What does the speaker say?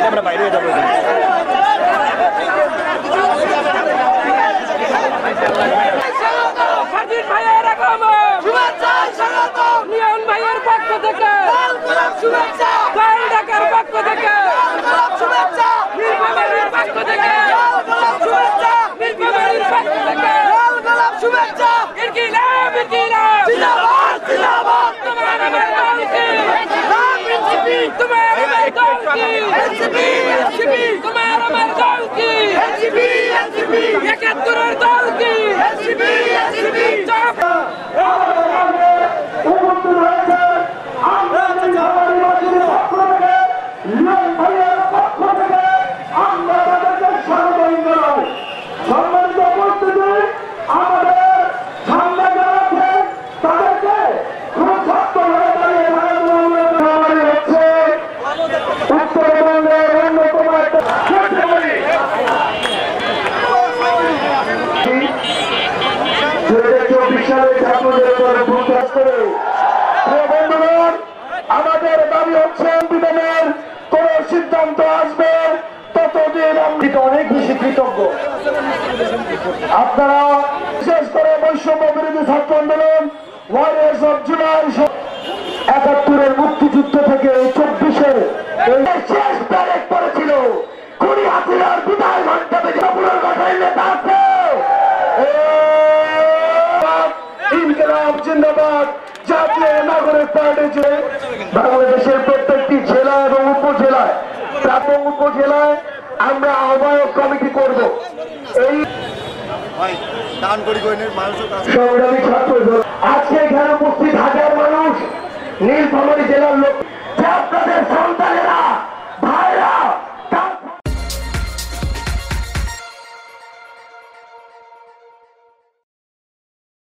আমরা বাইরে হয়ে যাবো। নিয়ন ভাইয়ের পক্ষ থেকে ঢাকার পক্ষ থেকে নীলফামারীর পক্ষ থেকে নীলফামারীর পক্ষ থেকে শুভেচ্ছা। ইনকিলাব ইনকিলাব জিন্দাবাদ জিন্দাবাদ। তোমার আমার দল কি এনসিপি, তোমার আমার দল কি এনসিপি এনসিপি, তোমার আমার দল কি এনসিপি এনসিপি, ৭১ দল কি এনসিপি এনসিপি। আমাদের দাবি হচ্ছে বিধানের কোন সিদ্ধান্ত আসবে ততদিন আমি অনেক বেশি কৃতজ্ঞ। আপনারা বিশেষ করে বৈষম্য বিরোধী ছাত্র আন্দোলন ওয়ারিয়ার্স অফ জুলাই ৭১-এর মুক্তিযুদ্ধ থেকে ২৪-এর শেষ ব্যারেক পড়েছিল। কুড়ি হাতিয়ার বিদায় ঘন্টা বেজে পুনর্গঠনের নেতা আছে। ইনকিলাব জিন্দাবাদ। জাতীয় নাগরিক পার্টি বাংলাদেশের প্রত্যেকটি জেলা এবং উপজেলায় আমরা আহ্বায়ক কমিটি করব। এই সংগ্রামী ছাত্র আজকে এখানে উপস্থিত হাজার মানুষ নীলফামারী জেলার লোক আপনাদের